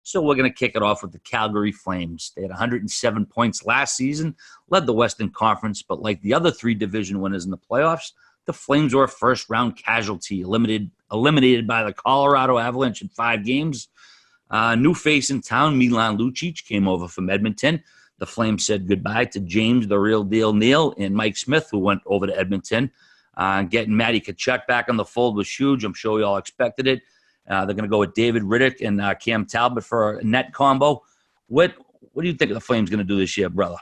So we're going to kick it off with the Calgary Flames. They had 107 points last season, led the Western Conference, but like the other three division winners in the playoffs, the Flames were a first-round casualty, eliminated by the Colorado Avalanche in 5 games. New face in town, Milan Lucic, came over from Edmonton. The Flames said goodbye to James, the real deal Neal, and Mike Smith, who went over to Edmonton. Getting Matty Tkachuk back on the fold was huge. I'm sure we all expected it. They're going to go with David Riddick and Cam Talbot for a net combo. What do you think of the Flames going to do this year, brother?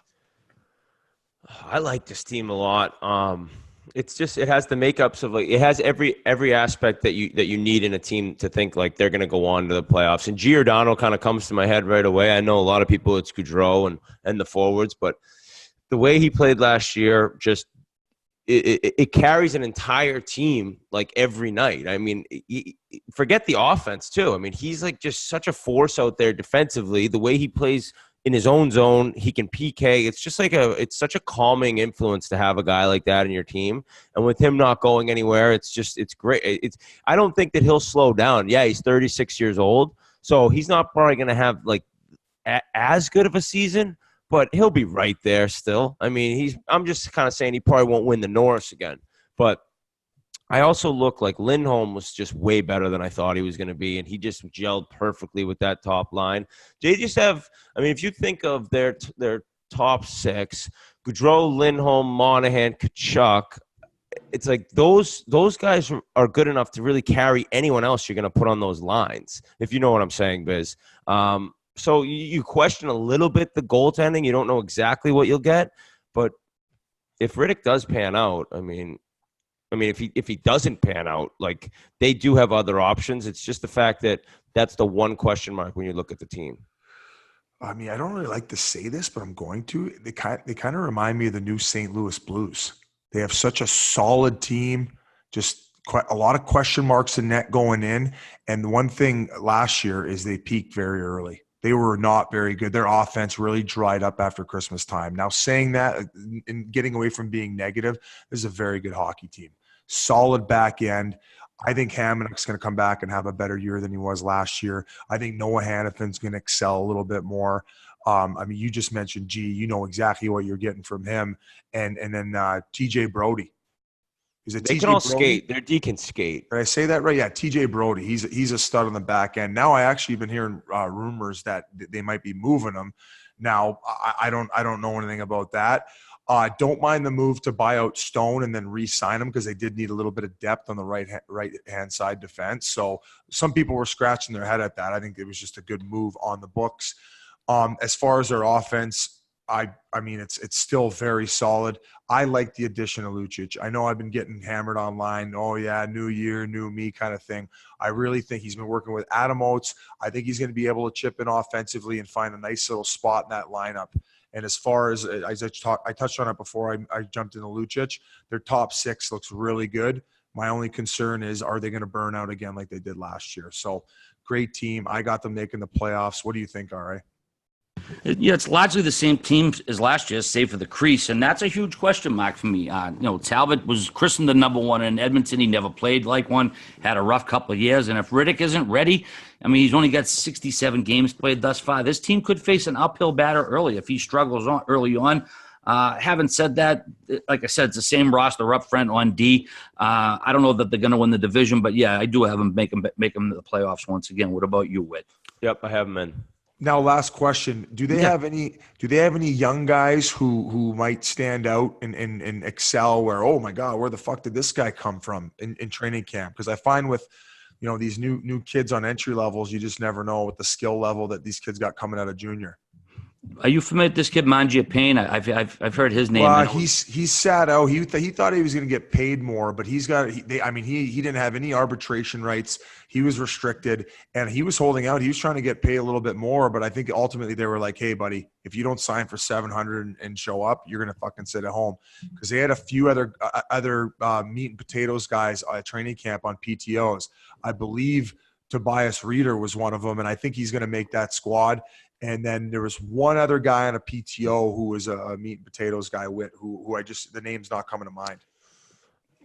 I like this team a lot. It's just, it has the makeups of, like, it has every aspect that you need in a team to think like they're going to go on to the playoffs. And Giordano kind of comes to my head right away. I know a lot of people, it's Gaudreau and the forwards, but the way he played last year, just it carries an entire team like every night. I mean, forget the offense too. I mean, he's like just such a force out there defensively. The way he plays in his own zone, he can PK. It's just like it's such a calming influence to have a guy like that in your team. And with him not going anywhere, it's great. I don't think that he'll slow down. Yeah, he's 36 years old, so he's not probably going to have like as good of a season, but he'll be right there still. I mean, I'm just kind of saying he probably won't win the Norris again. But I also look like Lindholm was just way better than I thought he was going to be, and he just gelled perfectly with that top line. They just have, I mean, if you think of their top 6, Gaudreau, Lindholm, Monahan, Tkachuk, it's like those guys are good enough to really carry anyone else you're going to put on those lines, if you know what I'm saying, Biz. So you question a little bit the goaltending. You don't know exactly what you'll get. But if Riddick does pan out, I mean, if he doesn't pan out, like, they do have other options. It's just the fact that that's the one question mark when you look at the team. I mean, I don't really like to say this, but I'm going to. They kind of remind me of the new St. Louis Blues. They have such a solid team, just a lot of question marks in net going in. And the one thing last year is they peaked very early. They were not very good. Their offense really dried up after Christmas time. Now, saying that and getting away from being negative, this is a very good hockey team. Solid back end. I think Hamonic's going to come back and have a better year than he was last year. I think Noah Hannafin's going to excel a little bit more. I mean, you just mentioned G. You know exactly what you're getting from him. And then TJ Brody. They can all skate. Their D can skate. Did I say that right? Yeah, TJ Brody. He's a stud on the back end. Now I actually been hearing rumors that they might be moving him. Now I don't know anything about that. Don't mind the move to buy out Stone and then re-sign him, because they did need a little bit of depth on the right hand side defense. So some people were scratching their head at that. I think it was just a good move on the books. As far as their offense, I mean, it's still very solid. I like the addition of Lucic. I know I've been getting hammered online. Oh, yeah, new year, new me kind of thing. I really think he's been working with Adam Oates. I think he's going to be able to chip in offensively and find a nice little spot in that lineup. And as far as I touched on it before I jumped into Lucic, their top 6 looks really good. My only concern is, are they going to burn out again like they did last year? So great team. I got them making the playoffs. What do you think, R.A.? Yeah, it's largely the same team as last year, save for the crease, and that's a huge question mark for me. Talbot was christened the number 1 in Edmonton. He never played like one, had a rough couple of years, and if Riddick isn't ready, I mean, he's only got 67 games played thus far. This team could face an uphill batter early if he struggles early on. Having said that, like I said, it's the same roster up front on D. I don't know that they're going to win the division, but yeah, I do have them make them to the playoffs once again. What about you, Whit? Yep, I have them in. Now, last question. Do they have any young guys who might stand out and excel where, oh my God, where the fuck did this guy come from in training camp? Because I find with, these new kids on entry levels, you just never know with the skill level that these kids got coming out of junior. Are you familiar with this kid, Mangiapane? I've heard his name. Well, he's sat out. He thought he was going to get paid more, but he didn't have any arbitration rights. He was restricted, and he was holding out. He was trying to get paid a little bit more, but I think ultimately they were like, "Hey, buddy, if you don't sign for $700 and show up, you're going to fucking sit at home." Because they had a few other meat and potatoes guys at training camp on PTOs. I believe Tobias Reeder was one of them, and I think he's going to make that squad. And then there was one other guy on a PTO who was a meat and potatoes guy, who the name's not coming to mind.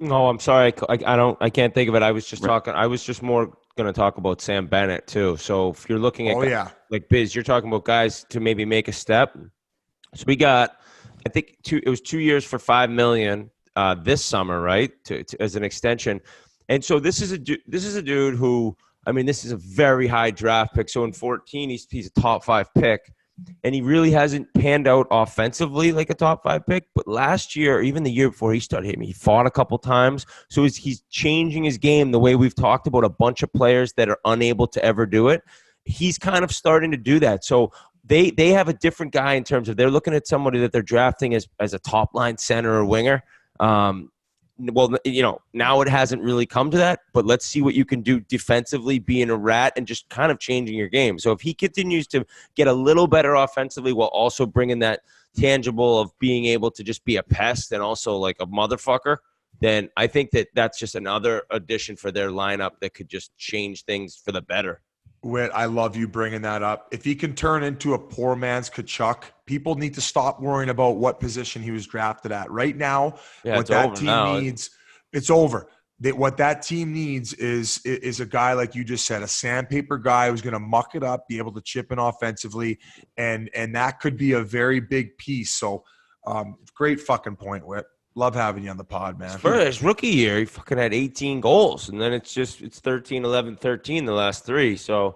No, I'm sorry. I can't think of it. I was just Right. talking. I was just more going to talk about Sam Bennett too. So if you're looking at Oh, guys yeah. like Biz, you're talking about guys to maybe make a step. So we got, I think it was 2 years for $5 million this summer, right? As an extension. And so this is a dude who, I mean, this is a very high draft pick. So in 14, he's a top 5 pick. And he really hasn't panned out offensively like a top 5 pick. But last year, or even the year before he started hitting me, he fought a couple times. So he's changing his game the way we've talked about a bunch of players that are unable to ever do it. He's kind of starting to do that. So they have a different guy in terms of they're looking at somebody that they're drafting as a top line center or winger. Well, now it hasn't really come to that, but let's see what you can do defensively, being a rat and just kind of changing your game. So if he continues to get a little better offensively while also bringing that tangible of being able to just be a pest and also like a motherfucker, then I think that's just another addition for their lineup that could just change things for the better. Whit, I love you bringing that up. If he can turn into a poor man's Kachuk, people need to stop worrying about what position he was drafted at. Right now, what that team needs, it's over. What that team needs is a guy like you just said, a sandpaper guy who's going to muck it up, be able to chip in offensively, and that could be a very big piece. So, great fucking point, Whit. Love having you on the pod, man. For his rookie year, he fucking had 18 goals, and then it's 13, 11, 13 the last 3. So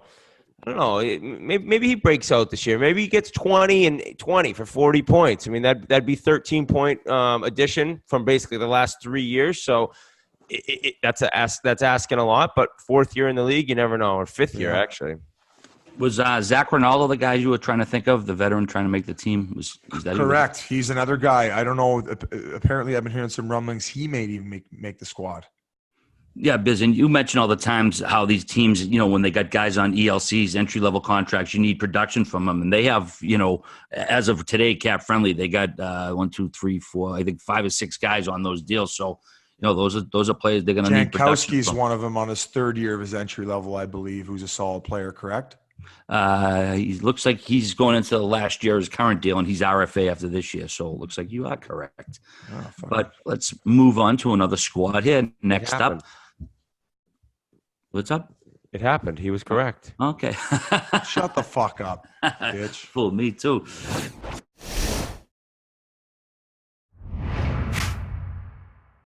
I don't know. Maybe he breaks out this year. Maybe he gets 20 and 20 for 40 points. I mean, that'd be 13-point addition from basically the last 3 years. So that's asking a lot. But 4th year in the league, you never know, or 5th year actually. Was Zach Rinaldo the guy you were trying to think of, the veteran trying to make the team? Was that correct? He's another guy. I don't know. Apparently, I've been hearing some rumblings he may even make the squad. Yeah, Biz, and you mentioned all the times how these teams, when they got guys on ELCs, entry-level contracts, you need production from them. And they have, as of today, cap friendly, they got 1, 2, 3, 4, I think 5 or 6 guys on those deals. So, those are players they're going to need production Jankowski's from. one of them on his 3rd year of his entry level, I believe, who's a solid player, correct? He looks like he's going into the last year of his current deal, and he's RFA after this year. So it looks like you are correct. Oh, but let's move on to another squad here. Next up. What's up? It happened. He was correct. Okay. Shut the fuck up, bitch. Fool me too.